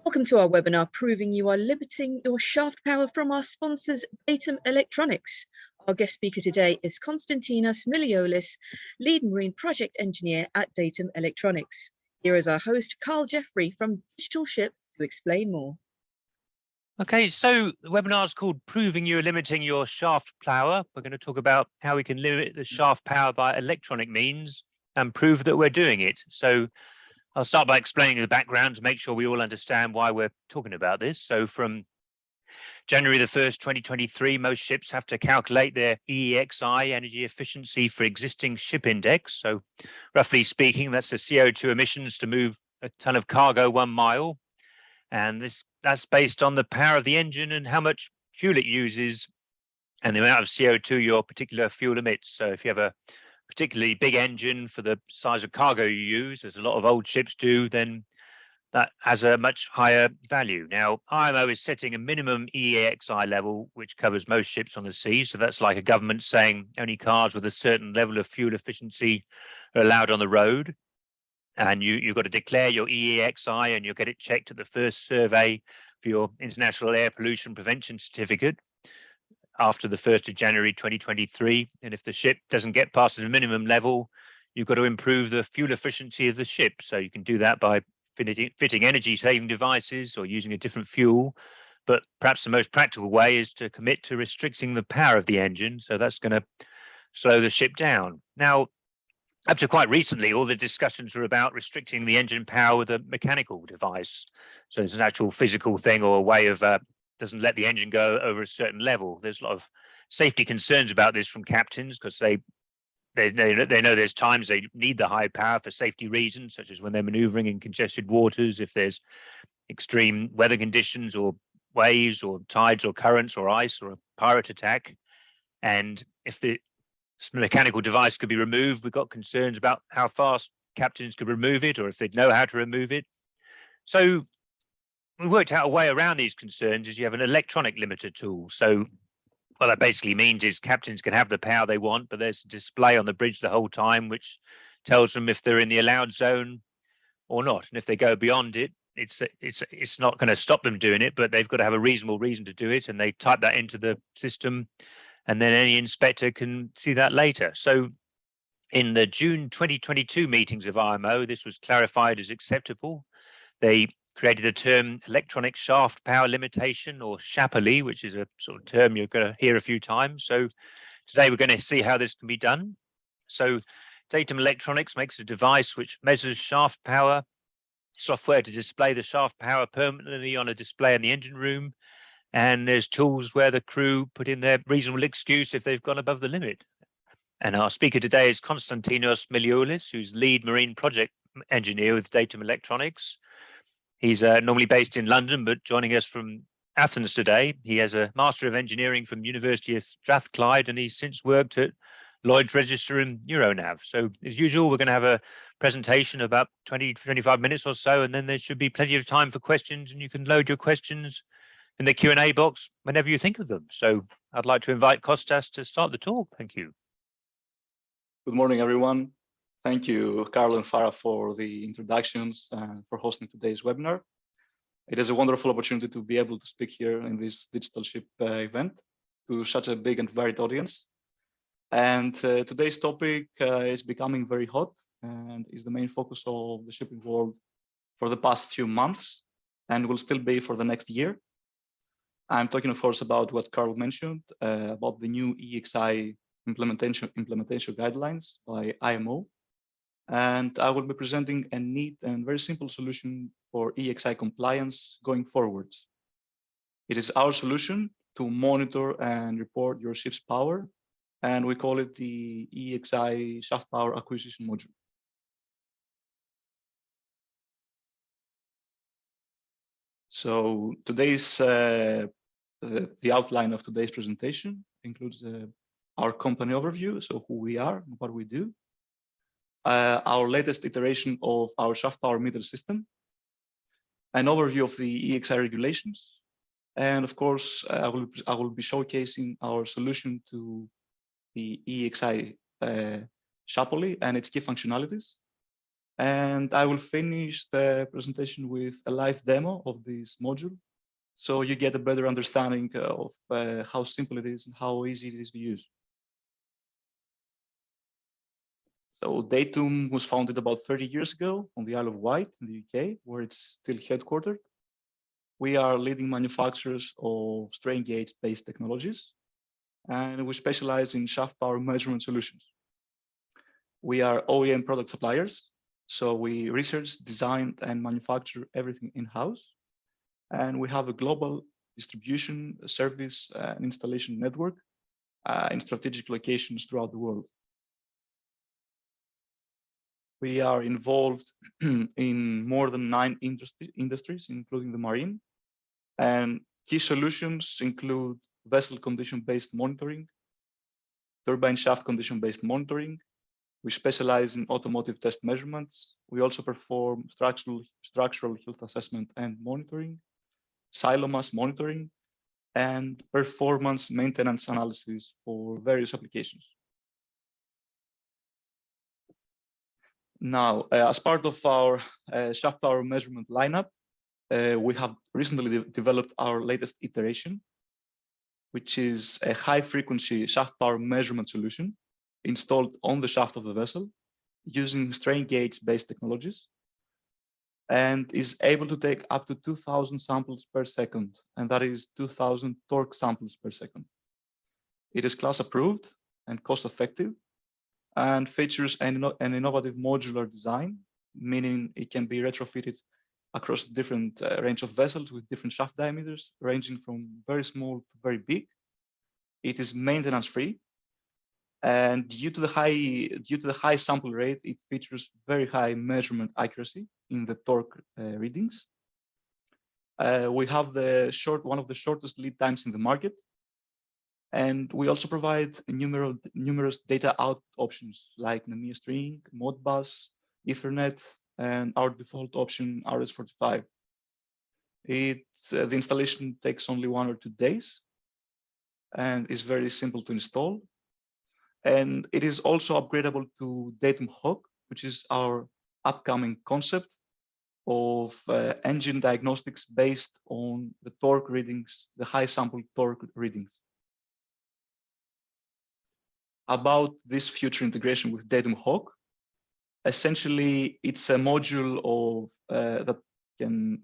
Welcome to our webinar, Proving You Are Limiting Your Shaft Power, from our sponsors, Datum Electronics. Our guest speaker today is Konstantinos Miliolis, Lead Marine Project Engineer at Datum Electronics. Here is our host, Carl Jeffrey from Digital Ship, to explain more. Okay, so the webinar is called Proving You Are Limiting Your Shaft Power. We're going to talk about how we can limit the shaft power by electronic means and prove that we're doing it. So I'll start by explaining the background to make sure we all understand why we're talking about this. So from January the 1st, 2023, most ships have to calculate their EEXI, energy efficiency for existing ship index. So roughly speaking, that's the CO2 emissions to move a ton of cargo 1 mile. And that's based on the power of the engine and how much fuel it uses and the amount of CO2 your particular fuel emits. So if you have a particularly big engine for the size of cargo you use, as a lot of old ships do, then that has a much higher value. Now, IMO is setting a minimum EEXI level, which covers most ships on the sea. So that's like a government saying only cars with a certain level of fuel efficiency are allowed on the road. And you've got to declare your EEXI and you'll get it checked at the first survey for your International Air Pollution Prevention Certificate after the 1st of January 2023. And if the ship doesn't get past the minimum level, you've got to improve the fuel efficiency of the ship. So you can do that by fitting energy saving devices or using a different fuel. But perhaps the most practical way is to commit to restricting the power of the engine. So that's going to slow the ship down. Now, up to quite recently, all the discussions were about restricting the engine power with a mechanical device. So it's an actual physical thing or a way of doesn't let the engine go over a certain level. There's a lot of safety concerns about this from captains because they know there's times they need the high power for safety reasons, such as when they're maneuvering in congested waters, if there's extreme weather conditions or waves or tides or currents or ice or a pirate attack. And if the mechanical device could be removed, we've got concerns about how fast captains could remove it or if they'd know how to remove it. So we worked out a way around these concerns is you have an electronic limiter tool. So what that basically means is captains can have the power they want, but there's a display on the bridge the whole time which tells them if they're in the allowed zone or not. And if they go beyond it, it's not going to stop them doing it, but they've got to have a reasonable reason to do it. And they type that into the system, and then any inspector can see that later. So in the June 2022 meetings of IMO, this was clarified as acceptable. They created the term electronic shaft power limitation, or ShaPoLi, which is a sort of term you're going to hear a few times. So today we're going to see how this can be done. So Datum Electronics makes a device which measures shaft power, software to display the shaft power permanently on a display in the engine room. And there's tools where the crew put in their reasonable excuse if they've gone above the limit. And our speaker today is Konstantinos Miliolis, who's lead marine project engineer with Datum Electronics. He's normally based in London, but joining us from Athens today. He has a Master of Engineering from University of Strathclyde, and he's since worked at Lloyd's Register and Euronav. So as usual, we're going to have a presentation about 20 to 25 minutes or so, and then there should be plenty of time for questions, and you can load your questions in the Q&A box whenever you think of them. So I'd like to invite Kostas to start the talk. Thank you. Good morning, everyone. Thank you, Carl and Farah, for the introductions and for hosting today's webinar. It is a wonderful opportunity to be able to speak here in this Digital Ship event to such a big and varied audience. And today's topic is becoming very hot and is the main focus of the shipping world for the past few months and will still be for the next year. I'm talking, of course, about what Carl mentioned, about the new EEXI implementation guidelines by IMO. And I will be presenting a neat and very simple solution for EEXI compliance going forward. It is our solution to monitor and report your ship's power, and we call it the EEXI shaft power acquisition module. So today's the outline of today's presentation includes our company overview, so who we are and what we do, our latest iteration of our shaft power meter system, an overview of the EEXI regulations, and of course, I will be showcasing our solution to the EEXI ShaPoLi and its key functionalities. And I will finish the presentation with a live demo of this module, so you get a better understanding of how simple it is and how easy it is to use. So Datum was founded about 30 years ago on the Isle of Wight in the UK, where it's still headquartered. We are leading manufacturers of strain gauge-based technologies, and we specialize in shaft power measurement solutions. We are OEM product suppliers, so we research, design, and manufacture everything in-house. And we have a global distribution, service, and installation network in strategic locations throughout the world. We are involved in more than 9 industries, including the marine. And key solutions include vessel condition-based monitoring, turbine shaft condition-based monitoring. We specialize in automotive test measurements. We also perform structural health assessment and monitoring, silo mass monitoring, and performance maintenance analysis for various applications. Now, as part of our shaft power measurement lineup, we have recently developed our latest iteration, which is a high-frequency shaft power measurement solution installed on the shaft of the vessel using strain gauge-based technologies, and is able to take up to 2,000 samples per second, and that is 2,000 torque samples per second. It is class approved and cost-effective, and features an innovative modular design, meaning it can be retrofitted across different range of vessels with different shaft diameters, ranging from very small to very big. It is maintenance-free, and due to the high sample rate, it features very high measurement accuracy in the torque readings. We have one of the shortest lead times in the market, and we also provide numerous data out options like NMEA string, Modbus, Ethernet, and our default option RS-45. The installation takes only 1 or 2 days and is very simple to install. And it is also upgradable to Datum Hawk, which is our upcoming concept of engine diagnostics based on the torque readings, the high sample torque readings. About this future integration with Datum Hawk, essentially it's a module of that can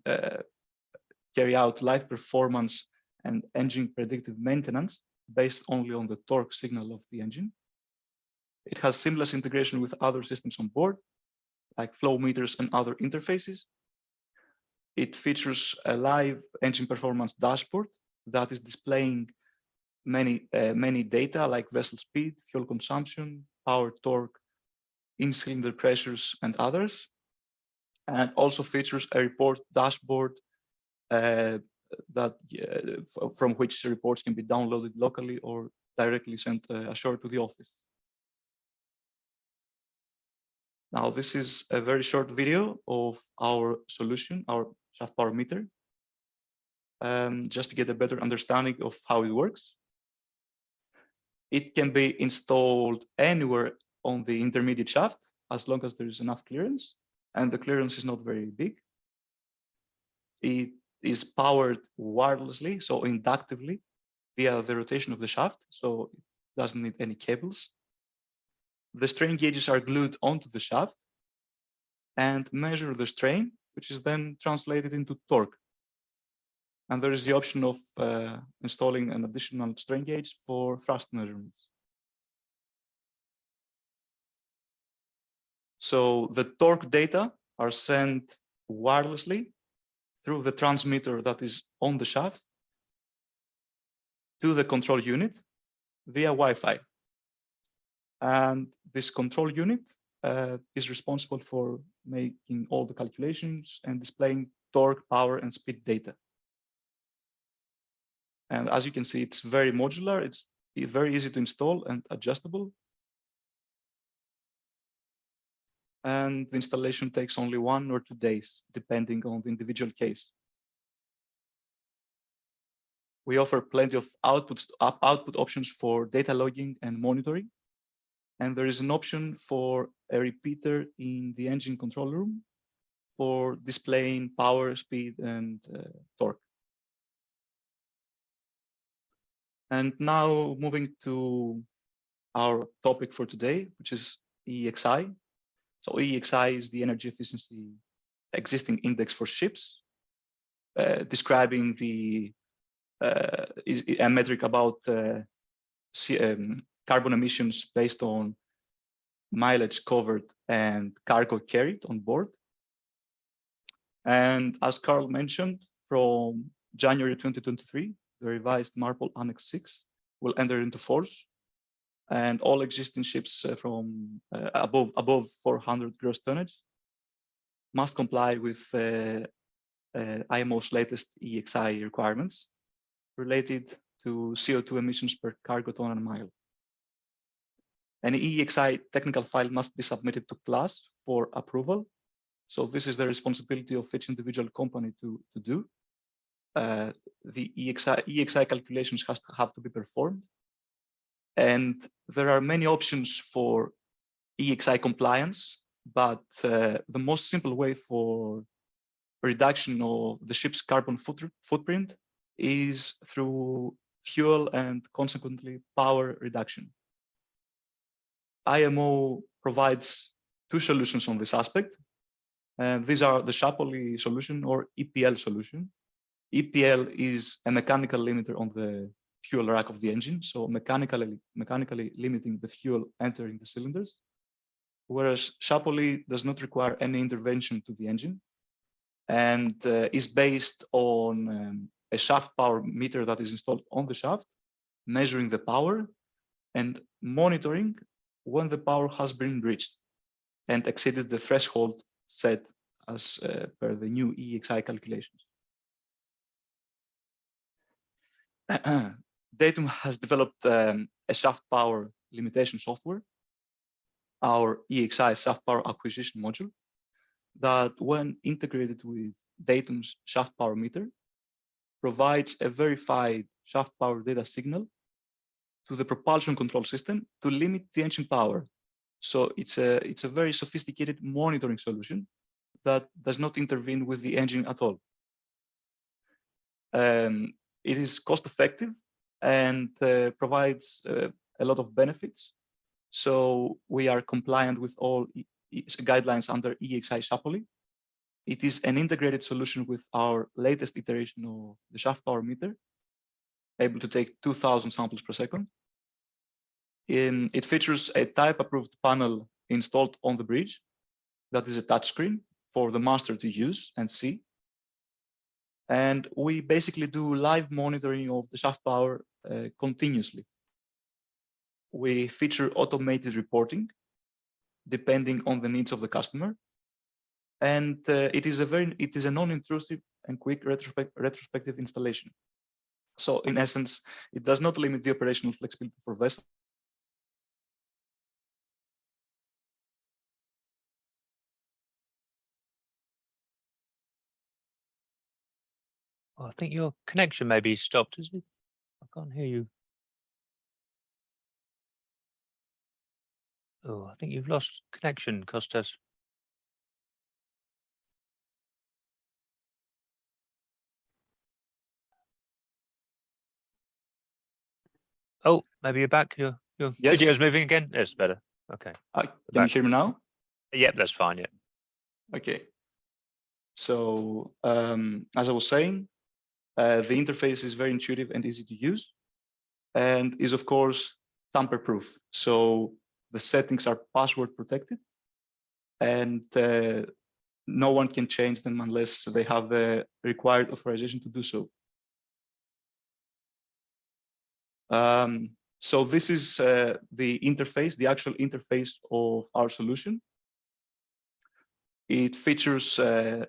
carry out live performance and engine predictive maintenance based only on the torque signal of the engine. It has seamless integration with other systems on board, like flow meters and other interfaces. It features a live engine performance dashboard that is displaying many data like vessel speed, fuel consumption, power, torque, in-cylinder pressures, and others. And also features a report dashboard from which reports can be downloaded locally or directly sent ashore to the office. Now, this is a very short video of our solution, our shaft power meter, just to get a better understanding of how it works. It can be installed anywhere on the intermediate shaft, as long as there is enough clearance, and the clearance is not very big. It is powered wirelessly, so inductively, via the rotation of the shaft, so it doesn't need any cables. The strain gauges are glued onto the shaft and measure the strain, which is then translated into torque. And there is the option of installing an additional strain gauge for thrust measurements. So the torque data are sent wirelessly through the transmitter that is on the shaft to the control unit via Wi-Fi. And this control unit is responsible for making all the calculations and displaying torque, power, and speed data. And as you can see, it's very modular. It's very easy to install and adjustable. And the installation takes only 1 or 2 days, depending on the individual case. We offer plenty of output options for data logging and monitoring. And there is an option for a repeater in the engine control room for displaying power, speed, and torque. And now moving to our topic for today, which is EEXI. So EEXI is the energy efficiency existing index for ships, describing is a metric about carbon emissions based on mileage covered and cargo carried on board. And as Carl mentioned, from January 2023, the revised MARPOL Annex 6 will enter into force, and all existing ships from above 400 gross tonnage must comply with IMO's latest EEXI requirements related to CO2 emissions per cargo ton and mile. An EEXI technical file must be submitted to class for approval. So this is the responsibility of each individual company to do. The EEXI calculations have to be performed. And there are many options for EEXI compliance, but the most simple way for reduction of the ship's carbon footprint is through fuel and consequently power reduction. IMO provides two solutions on this aspect. And these are the ShaPoLi solution or EPL solution. EPL is a mechanical limiter on the fuel rack of the engine, so mechanically limiting the fuel entering the cylinders, whereas ShaPoLi does not require any intervention to the engine and is based on a shaft power meter that is installed on the shaft, measuring the power and monitoring when the power has been reached and exceeded the threshold set as per the new EEXI calculations. Datum has developed a shaft power limitation software, our EEXI shaft power acquisition module, that when integrated with Datum's shaft power meter, provides a verified shaft power data signal to the propulsion control system to limit the engine power. So it's a very sophisticated monitoring solution that does not intervene with the engine at all. It is cost effective and provides a lot of benefits. So we are compliant with all guidelines under EEXI ShaPoLi. It is an integrated solution with our latest iteration of the shaft power meter, able to take 2,000 samples per second. It features a type-approved panel installed on the bridge that is a touchscreen for the master to use and see. And we basically do live monitoring of the shaft power continuously. We feature automated reporting depending on the needs of the customer. And it is a non-intrusive and quick retrospective installation. So in essence, it does not limit the operational flexibility for vessels. Oh, I think your connection may be stopped, isn't it? I can't hear you. Oh, I think you've lost connection, Kostas. Oh, maybe you're back. Your Yes. video's moving again. It's better. Okay. Can you hear me now? Yep, that's fine. Yeah. Okay. So as I was saying, the interface is very intuitive and easy to use, and is of course tamper-proof. So the settings are password protected, and no one can change them unless they have the required authorization to do so. So this is the interface, the actual interface of our solution. It features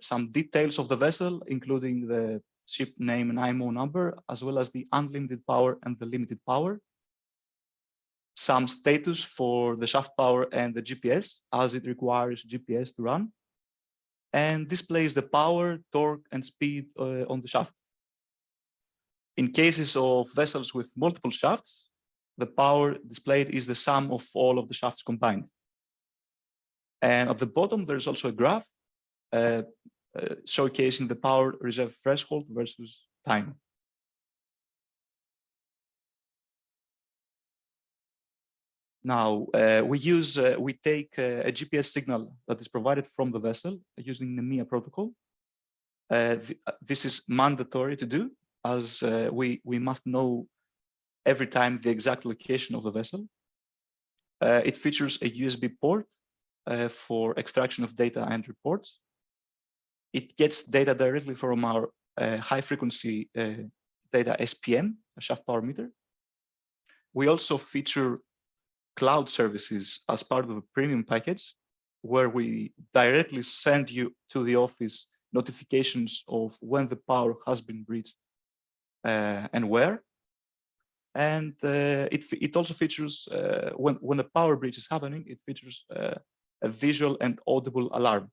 some details of the vessel, including the ship name and IMO number, as well as the unlimited power and the limited power. Some status for the shaft power and the GPS, as it requires GPS to run, and displays the power, torque, and speed on the shaft. In cases of vessels with multiple shafts, the power displayed is the sum of all of the shafts combined. And at the bottom, there's also a graph showcasing the power reserve threshold versus time. Now, we take a GPS signal that is provided from the vessel using the MIA protocol. This is mandatory to do, as we must know every time the exact location of the vessel. It features a USB port for extraction of data and reports. It gets data directly from our high frequency data SPM, a shaft power meter. We also feature cloud services as part of a premium package, where we directly send you to the office notifications of when the power has been breached and where. And it also features, when a power breach is happening, it features a visual and audible alarm.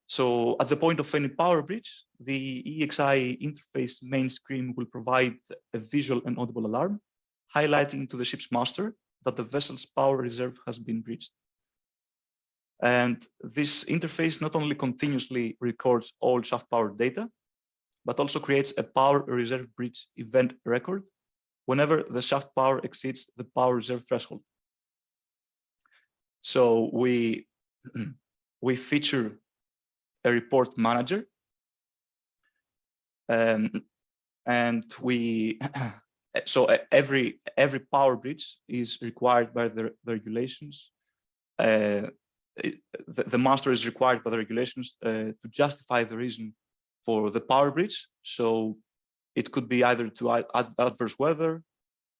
So at the point of any power breach, the EEXI interface main screen will provide a visual and audible alarm, highlighting to the ship's master that the vessel's power reserve has been breached. And this interface not only continuously records all shaft power data, but also creates a power reserve breach event record whenever the shaft power exceeds the power reserve threshold. So we feature a report manager, and we so every power breach is required by the regulations. The master is required by the regulations to justify the reason for the power breach. So it could be either to adverse weather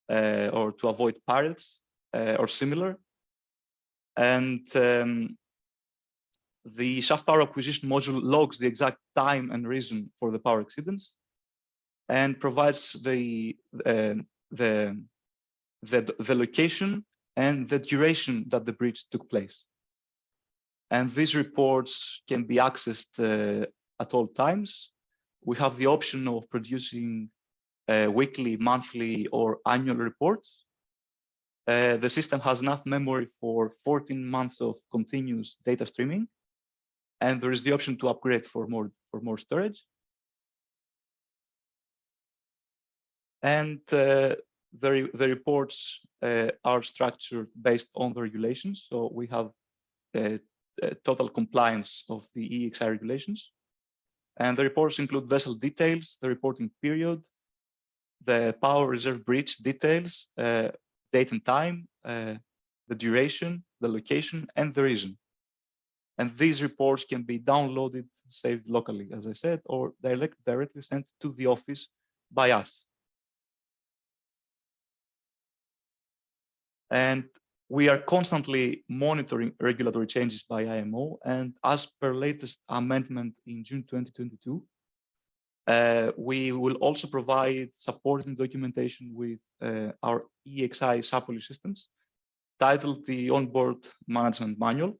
or to avoid pirates or similar. And the shaft power acquisition module logs the exact time and reason for the power exceedance and provides the location and the duration that the breach took place. And these reports can be accessed at all times. We have the option of producing weekly, monthly, or annual reports. The system has enough memory for 14 months of continuous data streaming, and there is the option to upgrade for more storage. And the reports are structured based on the regulations. So we have total compliance of the EEXI regulations. And the reports include vessel details, the reporting period, the power reserve breach details, date and time, the duration, the location, and the reason. And these reports can be downloaded, saved locally, as I said, or directly sent to the office by us. And we are constantly monitoring regulatory changes by IMO. And as per latest amendment in June 2022, we will also provide supporting documentation with our EEXI ShaPoLi systems, titled the Onboard Management Manual.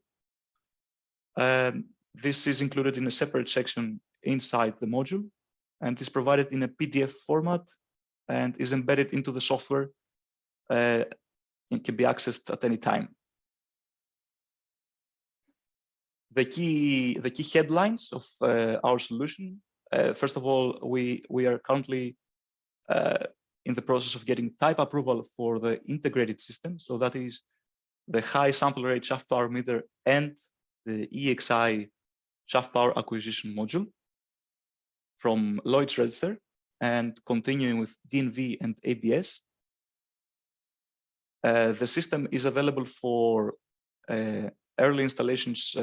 This is included in a separate section inside the module, and is provided in a PDF format and is embedded into the software. It can be accessed at any time. The key headlines of our solution. First of all, we are currently in the process of getting type approval for the integrated system. So that is the high sample rate shaft power meter and the EEXI shaft power acquisition module from Lloyd's Register, and continuing with DNV and ABS. The system is available for early installations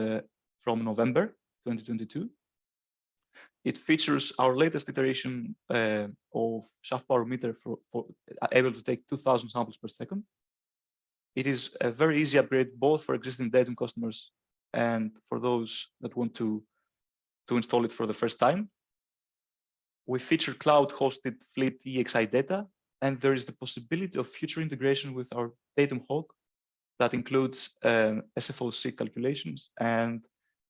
from November 2022. It features our latest iteration of shaft power meter for able to take 2,000 samples per second. It is a very easy upgrade, both for existing Datum customers and for those that want to install it for the first time. We feature cloud-hosted fleet EEXI data, and there is the possibility of future integration with our Datum Hawk that includes SFOC calculations and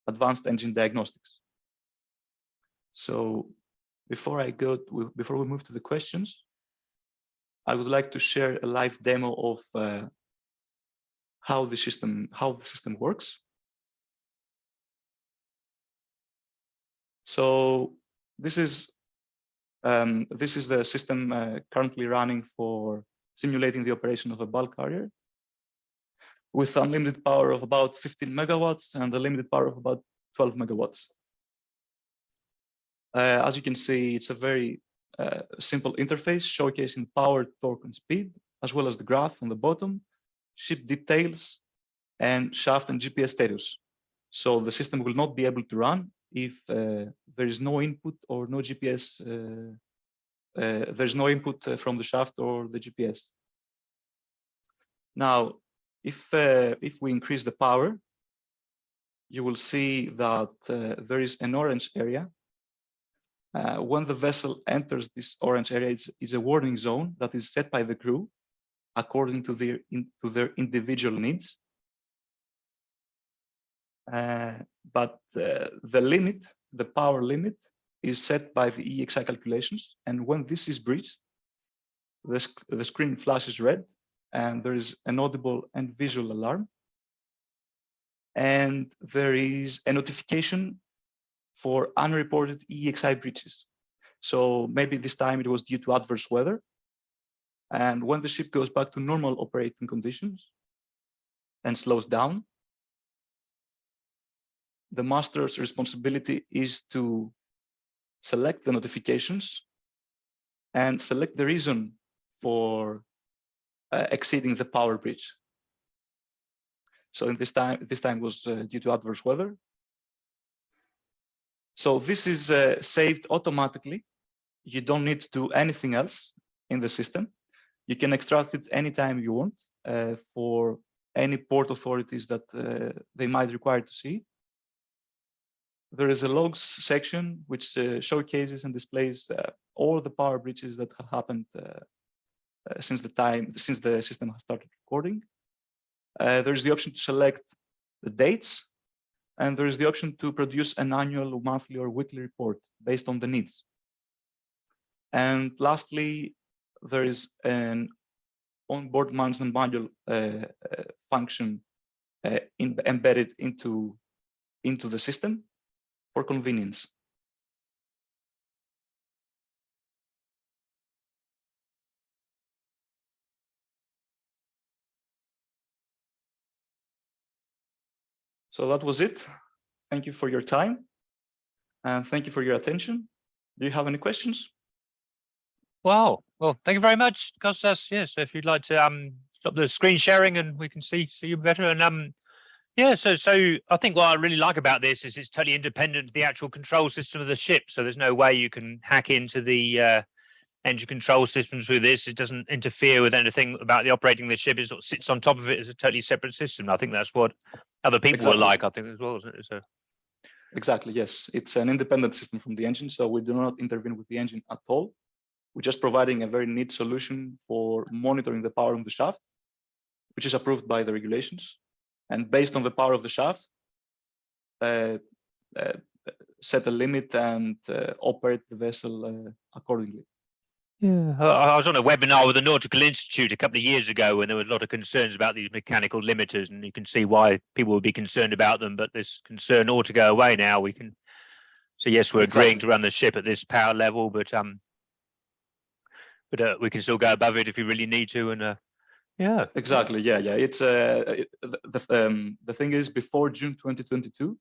advanced engine diagnostics. So before we move to the questions, I would like to share a live demo of how the system works. So this is the system currently running for simulating the operation of a bulk carrier with unlimited power of about 15 megawatts and a limited power of about 12 megawatts. As you can see, it's a very simple interface showcasing power, torque, and speed, as well as the graph on the bottom, ship details, and shaft and GPS status. So the system will not be able to run if there is no input or no GPS. There's no input from the shaft or the GPS. Now, if we increase the power, you will see that there is an orange area. When the vessel enters this orange area, it's a warning zone that is set by the crew according to their individual needs. But the limit, the power limit, is set by the EEXI calculations. And when this is breached, the screen flashes red and there is an audible and visual alarm. And there is a notification for unreported EEXI breaches. So maybe this time it was due to adverse weather. And when the ship goes back to normal operating conditions and slows down, the master's responsibility is to select the notifications and select the reason for exceeding the power breach. So in this time was due to adverse weather. So this is saved automatically. You don't need to do anything else in the system. You can extract it anytime you want for any port authorities that they might require to see. There is a logs section which showcases and displays all the power breaches that have happened since the system has started recording. There is the option to select the dates, and there is the option to produce an annual, monthly, or weekly report based on the needs. And lastly, there is an onboard management manual function embedded into the system for convenience. So that was it. Thank you for your time, and thank you for your attention. Do you have any questions? Wow. Well, thank you very much, Kostas. Yeah, so if you'd like to stop the screen sharing and we can see you better. And yeah, so I think what I really like about this is it's totally independent of the actual control system of the ship. So there's no way you can hack into the engine control systems through this. It doesn't interfere with anything about the operating the ship. It sort of sits on top of it as a totally separate system. I think that's what other people will like, I think, as well, isn't it? So exactly, yes. It's an independent system from the engine, so we do not intervene with the engine at all. We're just providing a very neat solution for monitoring the power of the shaft, which is approved by the regulations. And based on the power of the shaft, set a limit and operate the vessel accordingly. yeah, I was on a webinar with the Nautical Institute a couple of years ago when there were a lot of concerns about these mechanical limiters, and you can see why people would be concerned about them, but this concern ought to go away now. We can, so yes, we're agreeing to run the ship at this power level, but we can still go above it if we really need to. And yeah, exactly, yeah. It's the thing is, before June 2022,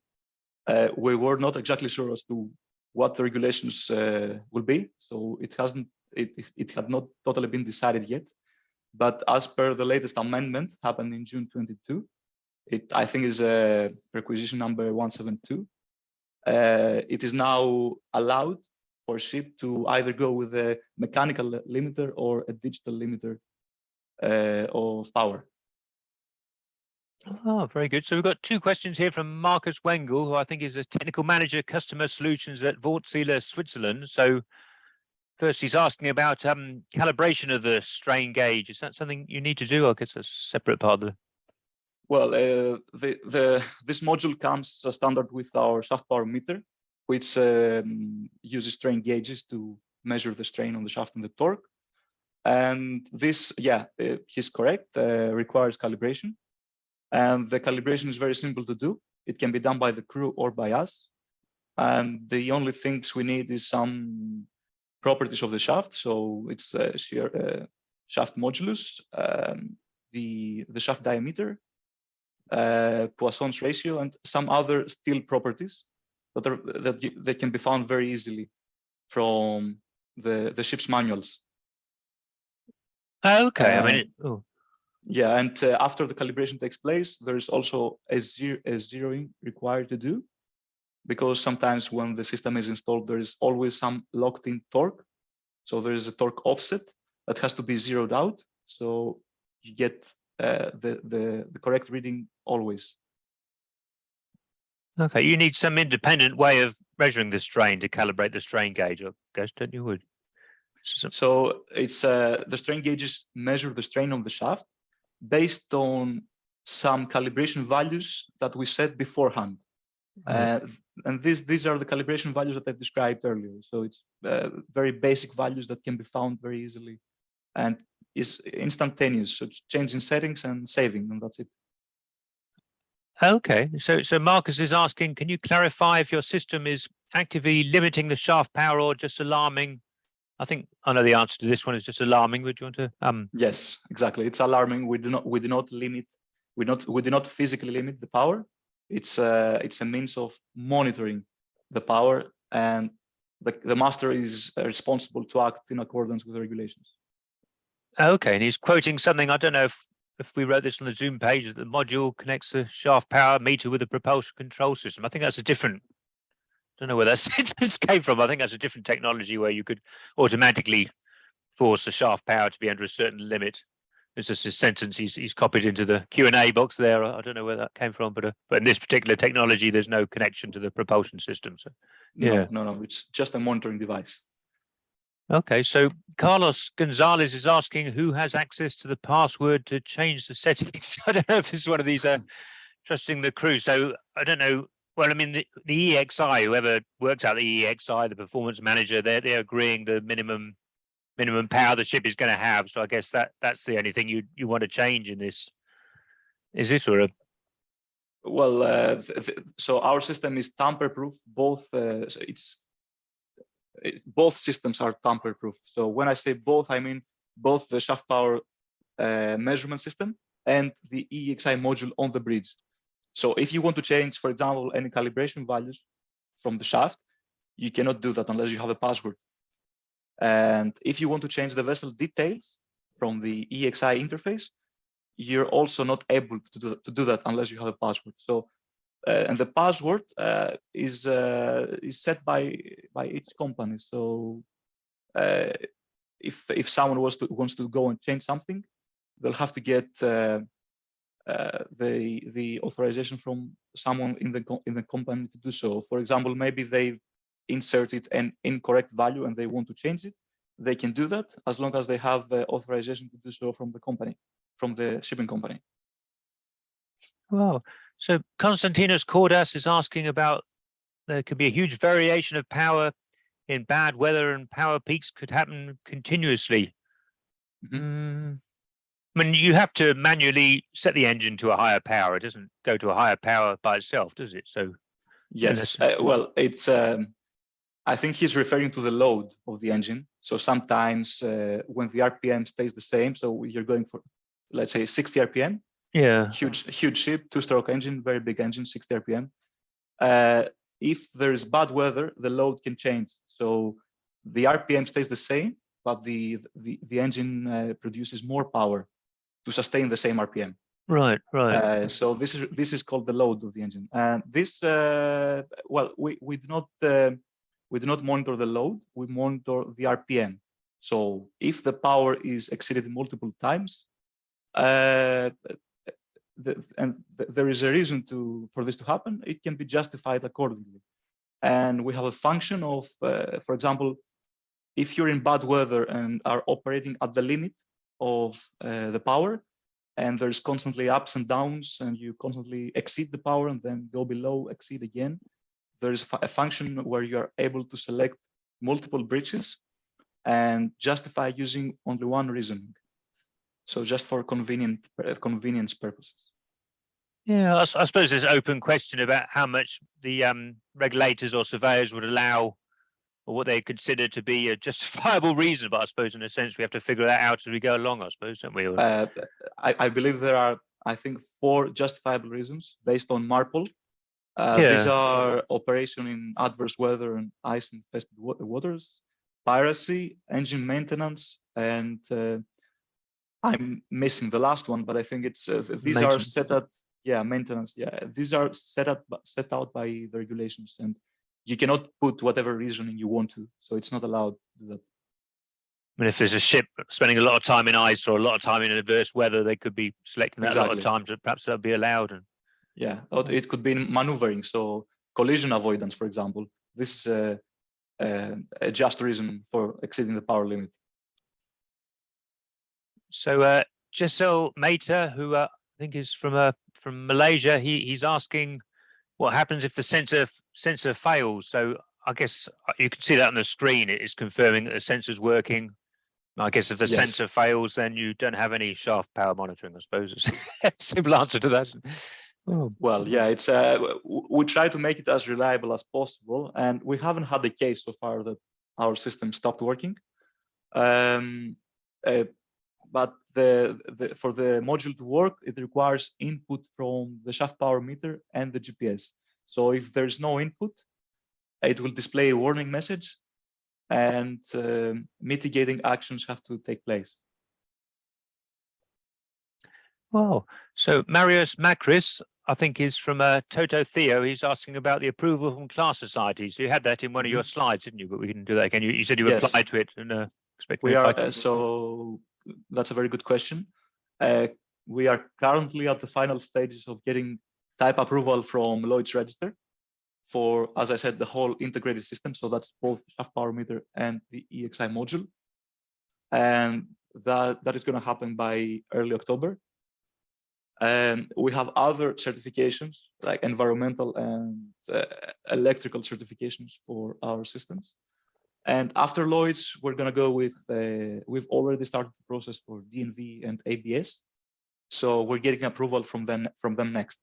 we were not exactly sure as to what the regulations will be, so it had not totally been decided yet. But as per the latest amendment happened in June 22, I think is requisition number 172. It is now allowed for a ship to either go with a mechanical limiter or a digital limiter of power. Oh, very good. So we've got two questions here from Marcus Wengel, who I think is a technical manager, customer solutions at Wärtsilä, Switzerland. So first, he's asking about calibration of the strain gauge. Is that something you need to do? I guess that's a separate part of the... Well, this module comes standard with our shaft power meter, which uses strain gauges to measure the strain on the shaft and the torque. And this, he's correct, requires calibration. And the calibration is very simple to do. It can be done by the crew or by us. And the only things we need is some properties of the shaft. So it's shear shaft modulus, the shaft diameter, Poisson's ratio, and some other steel properties that can be found very easily from the ship's manuals. Okay, I mean, yeah, and after the calibration takes place, there is also a zeroing required to do, because sometimes when the system is installed, there is always some locked-in torque. So there is a torque offset that has to be zeroed out, so you get the correct reading always. okay, you need some independent way of measuring the strain to calibrate the strain gauge, I guess, don't you? So it's the strain gauges measure the strain on the shaft based on some calibration values that we set beforehand. Right. And these are the calibration values that I described earlier. So it's very basic values that can be found very easily and is instantaneous. So it's changing settings and saving, and that's it. Okay, so Marcus is asking, can you clarify if your system is actively limiting the shaft power or just alarming? I think I know the answer to this one is just alarming. Would you want to? Yes, exactly. It's alarming. We do not physically limit the power. It's a means of monitoring the power, and the master is responsible to act in accordance with the regulations. Okay, and he's quoting something. I don't know if we wrote this on the Zoom page, that the module connects the shaft power meter with the propulsion control system. I think that's a different. I don't know where that sentence came from. I think that's a different technology where you could automatically force the shaft power to be under a certain limit. It's just a sentence he's copied into the Q&A box there. I don't know where that came from, but in this particular technology, there's no connection to the propulsion system. So yeah, no, it's just a monitoring device. Okay, so Carlos Gonzalez is asking who has access to the password to change the settings. I don't know if this is one of these trusting the crew. So I don't know. Well, I mean, the EEXI, whoever works out the EEXI, the performance manager, they're agreeing the minimum power the ship is going to have. So I guess that's the only thing you want to change in this. Is it or a? Well, so our system is tamper-proof. Both both systems are tamper-proof. So when I say both, I mean both the shaft power measurement system and the EEXI module on the bridge. So if you want to change, for example, any calibration values from the shaft, you cannot do that unless you have a password. And if you want to change the vessel details from the EEXI interface, you're also not able to do that unless you have a password. So and the password is set by each company. So if someone wants to go and change something, they'll have to get the authorization from someone in the company to do so. For example, maybe they've inserted an incorrect value and they want to change it. They can do that as long as they have the authorization to do so from the company, from the shipping company. Wow. So Konstantinos Kordas is asking about there could be a huge variation of power in bad weather, and power peaks could happen continuously. I mean, you have to manually set the engine to a higher power. It doesn't go to a higher power by itself, does it? So yes, well, it's I think he's referring to the load of the engine. So sometimes when the RPM stays the same, so you're going for, let's say, 60 RPM. Yeah. Huge ship, two-stroke engine, very big engine, 60 RPM. If there is bad weather, the load can change. So the RPM stays the same, but the engine produces more power to sustain the same RPM. Right. So this is called the load of the engine. And this, well, we do not monitor the load. We monitor the RPM. So if the power is exceeded multiple times, there is a reason for this to happen, it can be justified accordingly. And we have a function of, for example, if you're in bad weather and are operating at the limit of the power, and there's constantly ups and downs, and you constantly exceed the power and then go below, exceed again, there is a function where you are able to select multiple bridges and justify using only one reasoning. So just for convenience purposes. Yeah, I suppose there's an open question about how much the regulators or surveyors would allow, or what they consider to be a justifiable reason. But I suppose in a sense we have to figure that out as we go along, I suppose, don't we? I believe there are, I think, 4 justifiable reasons based on MARPOL. Yeah. These are operation in adverse weather and ice-infested waters, piracy, engine maintenance, and I'm missing the last one, but I think it's these are set up. Yeah, maintenance. Yeah, these are set out by the regulations, and you cannot put whatever reasoning you want to. So it's not allowed to do that. I mean, if there's a ship spending a lot of time in ice or a lot of time in adverse weather, they could be selecting that a lot of times, but perhaps that'd be allowed. And yeah, it could be maneuvering. So collision avoidance, for example. This is a just reason for exceeding the power limit. So Jessel Mehta, who I think is from Malaysia, he's asking what happens if the sensor fails. So I guess you can see that on the screen. It is confirming that the sensor's working. I guess if the sensor fails, then you don't have any shaft power monitoring, I suppose. It's a simple answer to that. Oh. Well, yeah, it's we try to make it as reliable as possible, and we haven't had a case so far that our system stopped working. But for the module to work, it requires input from the shaft power meter and the GPS. So if there's no input, it will display a warning message, and mitigating actions have to take place. Wow. So Marius Macris, I think, is from Toto Theo. He's asking about the approval from class societies. So you had that in one of your slides, didn't you? But we can do that again. You said you applied to it and expect we are. So that's a very good question. We are currently at the final stages of getting type approval from Lloyd's Register for, as I said, the whole integrated system. So that's both shaft power meter and the EEXI module. And that is going to happen by early October. And we have other certifications like environmental and electrical certifications for our systems. And after Lloyd's, we're going to go with, we've already started the process for DNV and ABS. So we're getting approval from them next.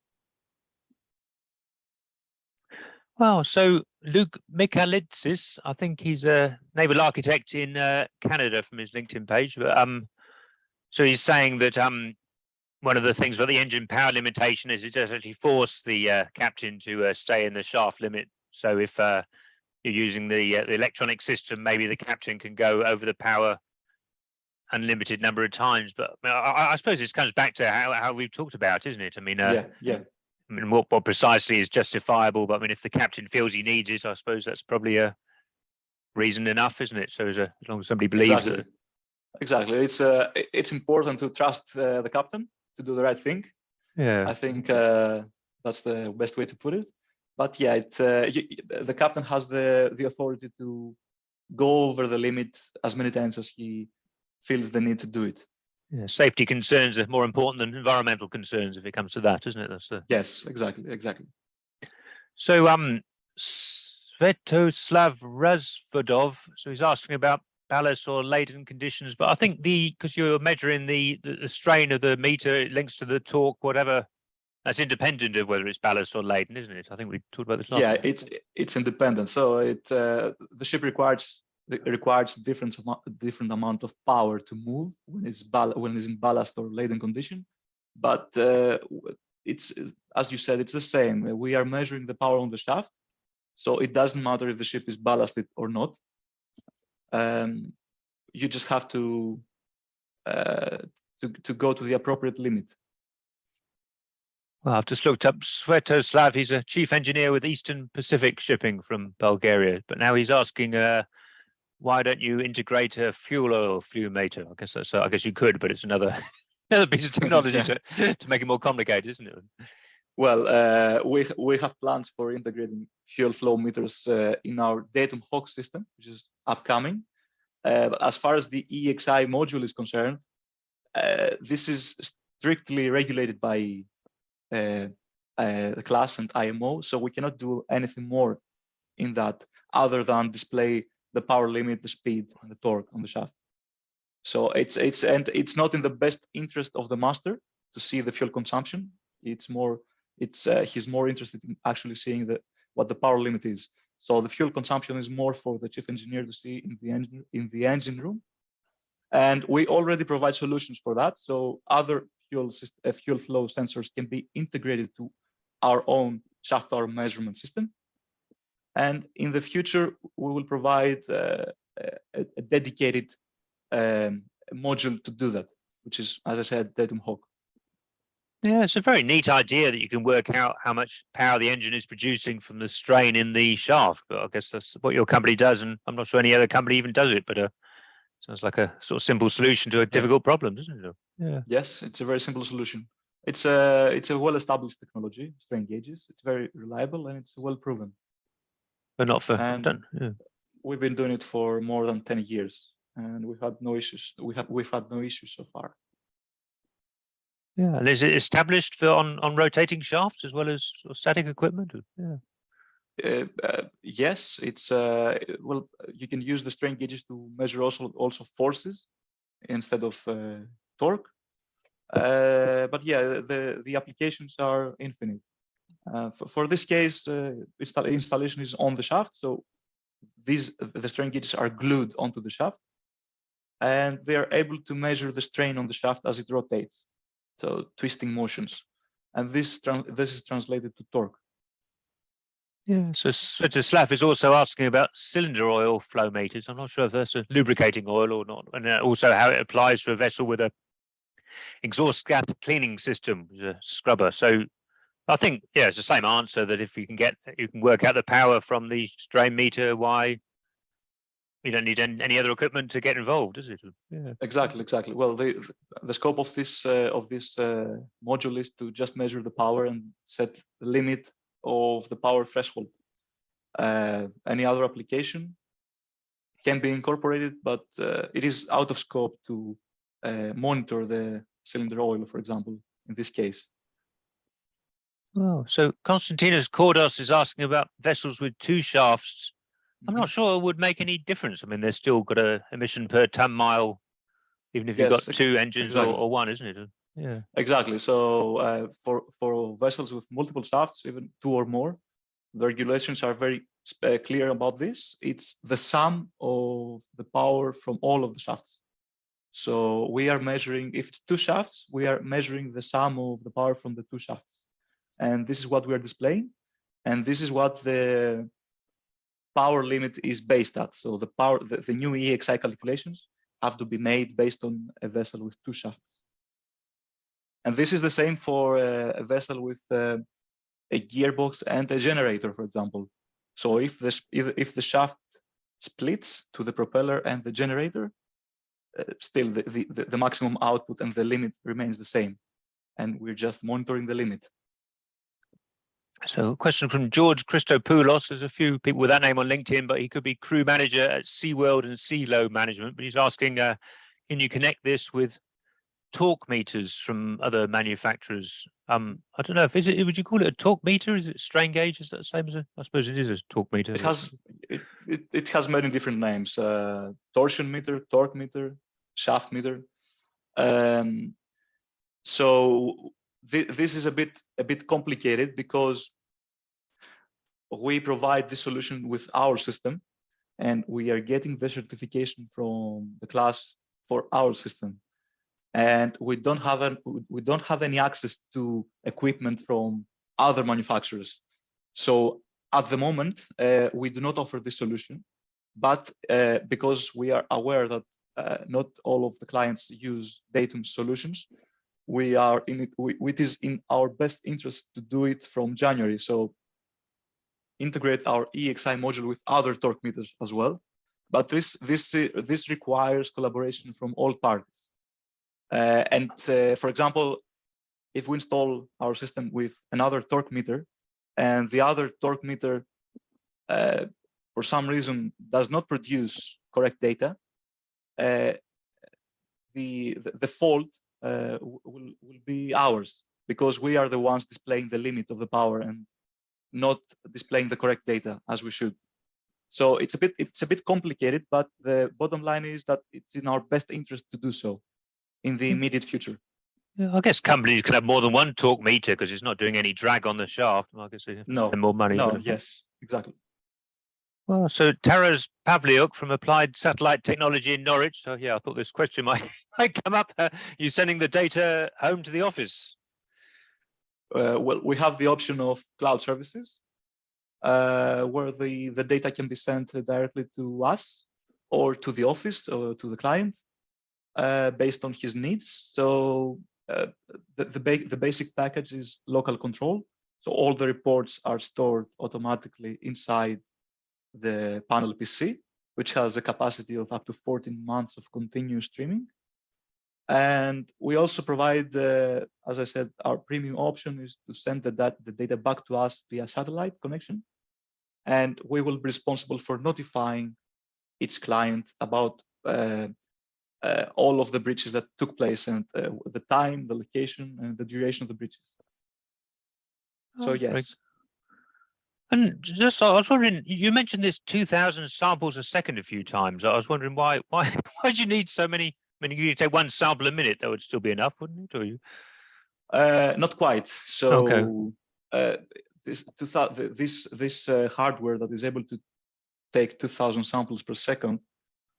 Wow. So Luke Mikhalitsis, I think he's a naval architect in Canada from his LinkedIn page. But so he's saying that one of the things about the engine power limitation is it does actually force the captain to stay in the shaft limit. So if you're using the electronic system, maybe the captain can go over the power unlimited number of times. But I suppose this comes back to how we've talked about, isn't it? I mean, yeah. I mean, what precisely is justifiable? But I mean, if the captain feels he needs it, I suppose that's probably a reason enough, isn't it? So as long as somebody believes that. Exactly. It's important to trust the captain to do the right thing. Yeah, I think that's the best way to put it. But yeah, the captain has the authority to go over the limit as many times as he feels the need to do it. Yeah, safety concerns are more important than environmental concerns if it comes to that, isn't it? That's yes, exactly. So Svetoslav Razvodov, so he's asking about ballast or laden conditions, but I think because you're measuring the strain of the meter, it links to the torque, whatever. That's independent of whether it's ballast or laden, isn't it? I think we talked about this last time. It's independent. So the ship requires different amount of power to move when it's in ballast or laden condition. But it's, as you said, it's the same. We are measuring the power on the shaft, so it doesn't matter if the ship is ballasted or not. You just have to go to the appropriate limit. Well, I've just looked up Svetoslav. He's a chief engineer with Eastern Pacific Shipping from Bulgaria. But now he's asking, why don't you integrate a fuel oil flumator? I guess you could, but it's another piece of technology to make it more complicated, isn't it? Well, we have plans for integrating fuel flow meters in our Datum Hawk system, which is upcoming. As far as the EEXI module is concerned, this is strictly regulated by the class and IMO, so we cannot do anything more in that other than display the power limit, the speed, and the torque on the shaft. So it's not in the best interest of the master to see the fuel consumption. He's more interested in actually seeing what the power limit is. So the fuel consumption is more for the chief engineer to see in the engine room. And we already provide solutions for that. So other fuel flow sensors can be integrated to our own shaft power measurement system. And in the future, we will provide a dedicated module to do that, which is, as I said, Datum Hawk. Yeah, it's a very neat idea that you can work out how much power the engine is producing from the strain in the shaft. But I guess that's what your company does, and I'm not sure any other company even does it. But sounds like a sort of simple solution to a difficult problem, doesn't it? Yeah. Yes, it's a very simple solution. It's a well-established technology, strain gauges. It's very reliable and it's well proven. But not for We've been doing it for more than 10 years, and we've had no issues. We've had no issues so far. Yeah, and is it established for on rotating shafts as well as sort of static equipment? Yeah. Yes, it's well, you can use the strain gauges to measure also forces instead of torque. But yeah, the applications are infinite. For this case, installation is on the shaft, so the strain gauges are glued onto the shaft, and they are able to measure the strain on the shaft as it rotates, so twisting motions, and this is translated to torque. Yeah, so Svetoslav is also asking about cylinder oil flow meters. I'm not sure if that's a lubricating oil or not, and also how it applies to a vessel with a exhaust gas cleaning system, a scrubber. So I think, yeah, it's the same answer, that if you can work out the power from the strain meter, why you don't need any other equipment to get involved, is it? Yeah. Exactly. Well, the scope of this module is to just measure the power and set the limit of the power threshold. Any other application can be incorporated, but it is out of scope to monitor the cylinder oil, for example, in this case. Oh, so Konstantinos Kordos is asking about vessels with two shafts. I'm not sure it would make any difference. I mean, they've still got a emission per ton mile, even if you've got two engines or one, isn't it? Yeah. Exactly. So for vessels with multiple shafts, even two or more, the regulations are very clear about this. It's the sum of the power from all of the shafts. So we are measuring, if it's two shafts, we are measuring the sum of the power from the two shafts. And this is what we are displaying. And this is what the power limit is based at. So the new EEXI calculations have to be made based on a vessel with two shafts. And this is the same for a vessel with a gearbox and a generator, for example. So if the shaft splits to the propeller and the generator, still the maximum output and the limit remains the same. And we're just monitoring the limit. So a question from George Christopoulos. There's a few people with that name on LinkedIn, but he could be crew manager at SeaWorld and Sealow Management. But he's asking, can you connect this with torque meters from other manufacturers? I don't know, would you call it a torque meter? Is it strain gauge? Is that the same as I suppose it is a torque meter. It has many different names: torsion meter, torque meter, shaft meter. So this is a bit complicated because we provide this solution with our system, and we are getting the certification from the class for our system, and we don't have any access to equipment from other manufacturers. So at the moment, we do not offer this solution, but because we are aware that not all of the clients use Datum solutions, we are in it. It is in our best interest to do it from January. So integrate our EEXI module with other torque meters as well. But this requires collaboration from all parties. For example, if we install our system with another torque meter, and the other torque meter, for some reason, does not produce correct data, the fault will be ours, because we are the ones displaying the limit of the power and not displaying the correct data as we should. So it's a bit complicated, but the bottom line is that it's in our best interest to do so in the immediate future. Yeah, I guess companies can have more than one torque meter because it's not doing any drag on the shaft. I guess they have to spend more money. No, yes, exactly. Well, so Taras Pavliuk from Applied Satellite Technology in Norwich. So yeah, I thought this question might come up. You sending the data home to the office? Well, we have the option of cloud services, where the data can be sent directly to us or to the office or to the client based on his needs. So the basic package is local control. So all the reports are stored automatically inside the panel PC, which has a capacity of up to 14 months of continuous streaming. And we also provide, as I said, our premium option is to send the data back to us via satellite connection. And we will be responsible for notifying each client about all of the breaches that took place and the time, the location, and the duration of the breaches. So yes. Great. And just, I was wondering, you mentioned this 2,000 samples a second a few times. I was wondering why do you need so many? I mean, you take one sample a minute, that would still be enough, wouldn't it? Or you? Not quite. So okay. This hardware that is able to take 2,000 samples per second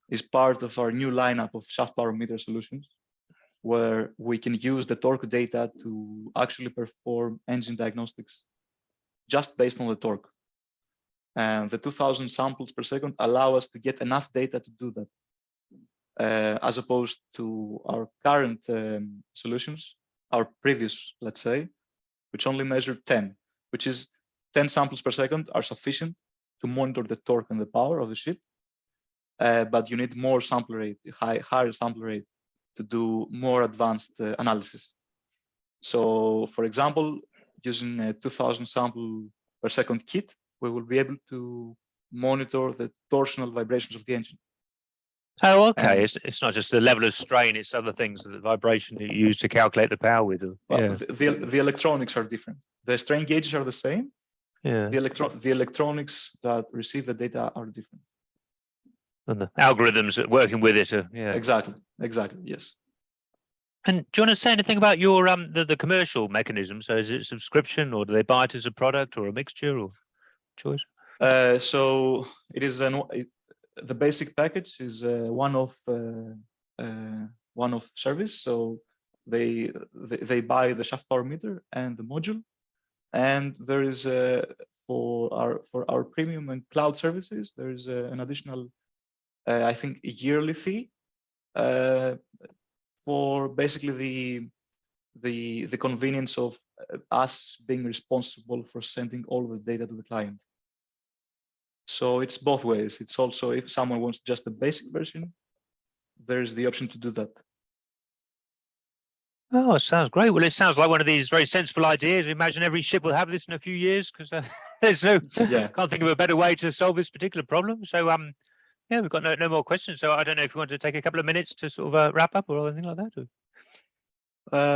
is part of our new lineup of shaft power meter solutions, where we can use the torque data to actually perform engine diagnostics just based on the torque. And the 2,000 samples per second allow us to get enough data to do that, as opposed to our current solutions, our previous, let's say, which only measure 10, which is 10 samples per second are sufficient to monitor the torque and the power of the ship. But you need more sample rate, higher sample rate to do more advanced analysis. So for example, using a 2,000 sample per second kit, we will be able to monitor the torsional vibrations of the engine. Oh, okay. It's not just the level of strain, it's other things, the vibration that you use to calculate the power with. Well, yeah. the electronics are different. The strain gauges are the same. Yeah. The electronics that receive the data are different. And the algorithms that working with it are, yeah. Exactly, yes. And do you want to say anything about your the commercial mechanism? So is it subscription, or do they buy it as a product, or a mixture, or choice? So it is the basic package is one-off service. So they buy the shaft power meter and the module, and there is for our premium and cloud services there is an additional I think a yearly fee for basically the convenience of us being responsible for sending all the data to the client. So it's both ways. It's also, if someone wants just the basic version, there's the option to do that. Oh, it sounds great. Well, it sounds like one of these very sensible ideas. I imagine every ship will have this in a few years, because there's no, can't think of a better way to solve this particular problem. So, yeah, we've got no more questions. So I don't know if you want to take a couple of minutes to sort of wrap up or anything like that. Or...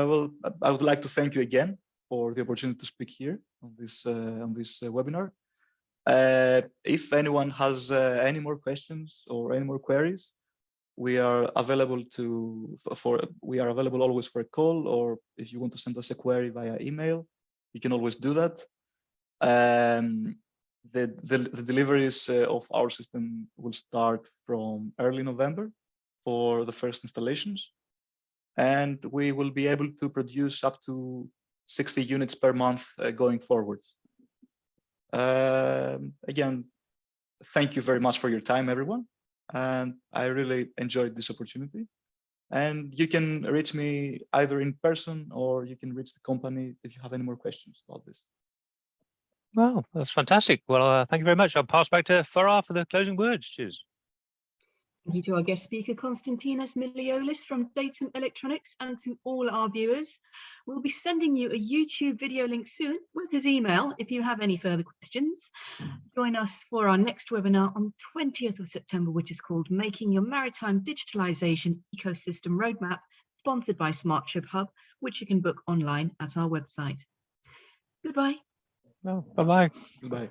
Well, I would like to thank you again for the opportunity to speak here on this webinar. If anyone has any more questions or any more queries, we are available we are available always for a call, or if you want to send us a query via email, you can always do that. The deliveries of our system will start from early November for the first installations, and we will be able to produce up to 60 units per month going forward. Again, thank you very much for your time, everyone, and I really enjoyed this opportunity. And you can reach me either in person, or you can reach the company if you have any more questions about this. Wow, that's fantastic. Well, thank you very much. I'll pass back to Farah for the closing words. Cheers. Thank you to our guest speaker, Konstantinos Miliolis from Datum Electronics, and to all our viewers. We'll be sending you a YouTube video link soon with his email if you have any further questions. Join us for our next webinar on the 20th of September, which is called Making Your Maritime Digitalization Ecosystem Roadmap, sponsored by Smart Ship Hub, which you can book online at our website. Goodbye. Well, bye-bye. Goodbye.